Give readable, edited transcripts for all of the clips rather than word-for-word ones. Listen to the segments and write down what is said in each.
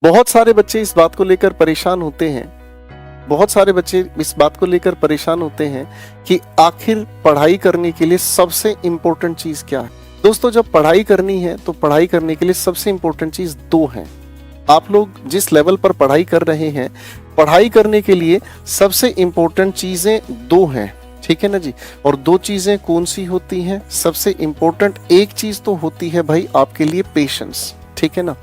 बहुत सारे बच्चे इस बात को लेकर परेशान होते हैं, बहुत सारे बच्चे इस बात को लेकर परेशान होते हैं कि आखिर पढ़ाई करने के लिए सबसे इंपॉर्टेंट चीज क्या है। दोस्तों, जब पढ़ाई करनी है तो पढ़ाई करने के लिए सबसे इंपॉर्टेंट चीज दो है। आप लोग जिस लेवल पर पढ़ाई कर रहे हैं, पढ़ाई करने के लिए सबसे इंपॉर्टेंट चीजें दो हैं, ठीक है ना जी। और दो चीजें कौन सी होती हैं? सबसे इंपॉर्टेंट एक चीज तो होती है भाई आपके लिए पेशेंस, ठीक है ना।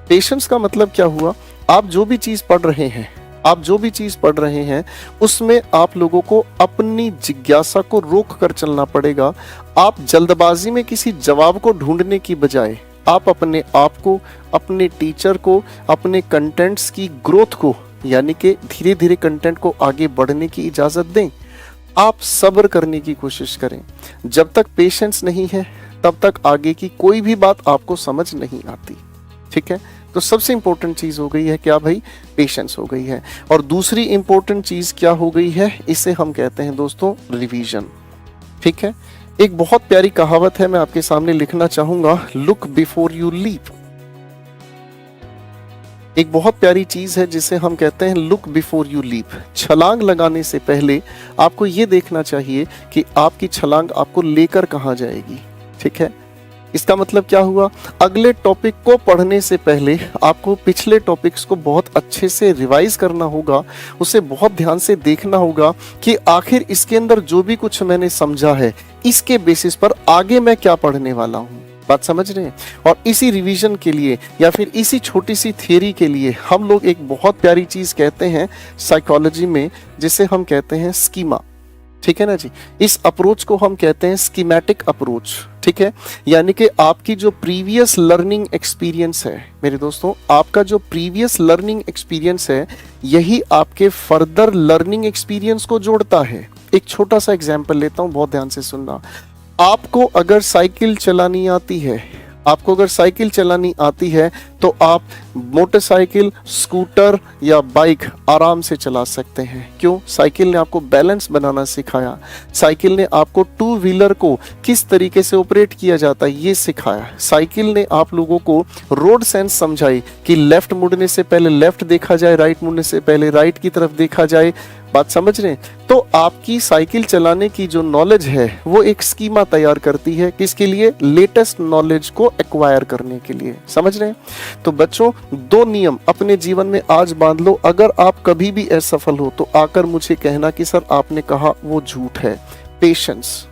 पेशेंस का मतलब क्या हुआ? आप जो भी चीज पढ़ रहे हैं उसमें आप लोगों को अपनी जिज्ञासा को रोक कर चलना पड़ेगा। आप जल्दबाजी में किसी जवाब को ढूंढने की बजाय आप अपने आप को, अपने टीचर को, अपने कंटेंट्स की ग्रोथ को, यानी कि धीरे धीरे कंटेंट को आगे बढ़ने की इजाजत दें। आप सब्र करने की कोशिश करें। जब तक पेशेंस नहीं है तब तक आगे की कोई भी बात आपको समझ नहीं आती, ठीक है। तो सबसे इंपॉर्टेंट चीज हो गई है क्या भाई? पेशेंस हो गई है। और दूसरी इंपॉर्टेंट चीज क्या हो गई है? इसे हम कहते हैं दोस्तों रिवीजन, ठीक है। एक बहुत प्यारी कहावत है, मैं आपके सामने लिखना चाहूंगा, लुक बिफोर यू लीप। एक बहुत प्यारी चीज है जिसे हम कहते हैं लुक बिफोर यू लीप। छलांग लगाने से पहले आपको ये देखना चाहिए कि आपकी छलांग आपको लेकर कहां जाएगी, ठीक है। इसका मतलब क्या हुआ? अगले टॉपिक को पढ़ने से पहले आपको पिछले टॉपिक्स को बहुत अच्छे से रिवाइज करना होगा, उसे बहुत ध्यान से देखना होगा कि आखिर इसके अंदर जो भी कुछ मैंने समझा है इसके बेसिस पर आगे मैं क्या पढ़ने वाला हूँ। बात समझ रहे हैं? और इसी रिवीजन के लिए या फिर इसी छोटी सी थियरी के लिए हम लोग एक बहुत प्यारी चीज कहते हैं साइकोलॉजी में, जिसे हम कहते हैं स्कीमा, ठीक है ना जी। इस अप्रोच को हम कहते हैं स्कीमेटिक अप्रोच, ठीक है। यानी कि आपकी जो प्रीवियस लर्निंग एक्सपीरियंस है मेरे दोस्तों, आपका जो प्रीवियस लर्निंग एक्सपीरियंस है यही आपके फर्दर लर्निंग एक्सपीरियंस को जोड़ता है। एक छोटा सा एग्जांपल लेता हूं, बहुत ध्यान से सुनना। आपको अगर साइकिल चलानी आती है तो आप मोटरसाइकिल, स्कूटर या बाइक आराम से चला सकते हैं। क्यों? साइकिल ने आपको बैलेंस बनाना सिखाया, साइकिल ने आपको टू व्हीलर को किस तरीके से ऑपरेट किया जाता है ये सिखाया, साइकिल ने आप लोगों को रोड सेंस समझाई कि लेफ्ट मुड़ने से पहले लेफ्ट देखा जाए, राइट मुड़ने से पहले राइट की तरफ देखा जाए। बात समझ रहे हैं? तो आपकी साइकिल चलाने की जो नॉलेज है वो एक स्कीमा तैयार करती है, किसके लिए? लेटेस्ट नॉलेज को एक्वायर करने के लिए। समझ रहे हैं? तो बच्चों, दो नियम अपने जीवन में आज बांध लो। अगर आप कभी भी असफल हो तो आकर मुझे कहना कि सर आपने कहा वो झूठ है। पेशेंस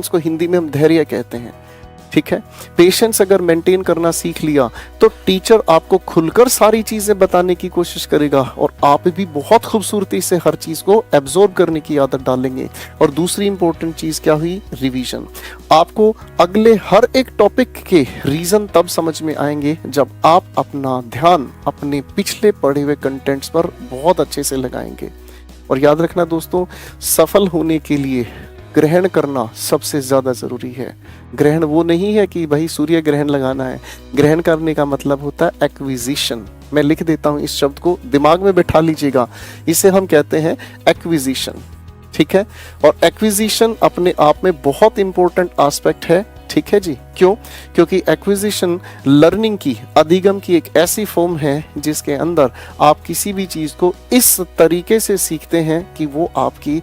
को हिंदी में हम धैर्य कहते हैं, ठीक है। पेशेंस अगर मेंटेन करना सीख लिया तो टीचर आपको खुलकर सारी चीजें बताने की कोशिश करेगा और आप भी बहुत खूबसूरती से हर चीज को एब्जॉर्ब करने की आदत डालेंगे। और दूसरी इंपॉर्टेंट चीज क्या हुई? रिवीजन। आपको अगले हर एक टॉपिक के रीजन तब समझ में आएंगे जब आप अपना ध्यान अपने पिछले पढ़े हुए कंटेंट्स पर बहुत अच्छे से लगाएंगे। और याद रखना दोस्तों, सफल होने के लिए ग्रहण करना सबसे ज्यादा जरूरी है। ग्रहण वो नहीं है कि भाई सूर्य ग्रहण लगाना है। ग्रहण करने का मतलब होता है एक्विजिशन। मैं लिख देता हूं, इस शब्द को दिमाग में बैठा लीजिएगा। इसे हम कहते हैं एक्विजिशन, ठीक है। और एक्विजिशन अपने आप में बहुत इंपॉर्टेंट एस्पेक्ट है, ठीक है जी। क्यों? क्योंकि एक्विजिशन लर्निंग की, अधिगम की एक ऐसी फॉर्म है जिसके अंदर आप किसी भी चीज को इस तरीके से सीखते हैं कि वो आपकी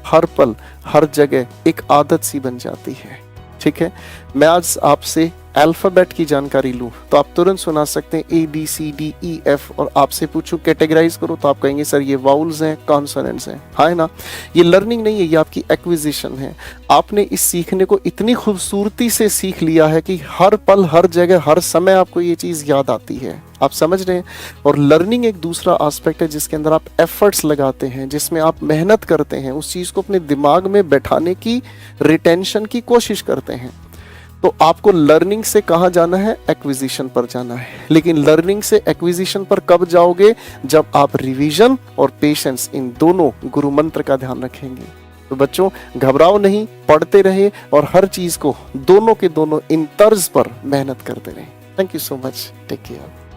हर पल हर जगह एक आदत सी बन जाती है, ठीक है। मैं आज आपसे अल्फाबेट की जानकारी लूं तो आप तुरंत सुना सकते हैं ABCDEF, और आपसे पूछूं कैटेगराइज करो तो आप कहेंगे सर ये वाउल्स हैं, कॉन्सोनेंट्स हैं। हाँ ना, ये लर्निंग नहीं है, ये आपकी एक्विजिशन है। आपने इस सीखने को इतनी खूबसूरती से सीख लिया है कि हर पल हर जगह हर समय आपको ये चीज याद आती है। आप समझ रहे हैं? और लर्निंग एक दूसरा एस्पेक्ट है जिसके अंदर आप एफर्ट्स लगाते हैं, जिसमें आप मेहनत करते हैं, उस चीज को अपने दिमाग में बैठाने की, रिटेंशन की कोशिश करते हैं। तो आपको लर्निंग से कहां जाना है? एक्विजिशन पर जाना है। लेकिन लर्निंग से एक्विजिशन पर कब जाओगे? जब आप रिवीजन और पेशेंस, इन दोनों गुरु मंत्र का ध्यान रखेंगे। तो बच्चों, घबराओ नहीं, पढ़ते रहे और हर चीज को दोनों के दोनों इन तर्ज पर मेहनत करते रहे। Thank you so much, take care.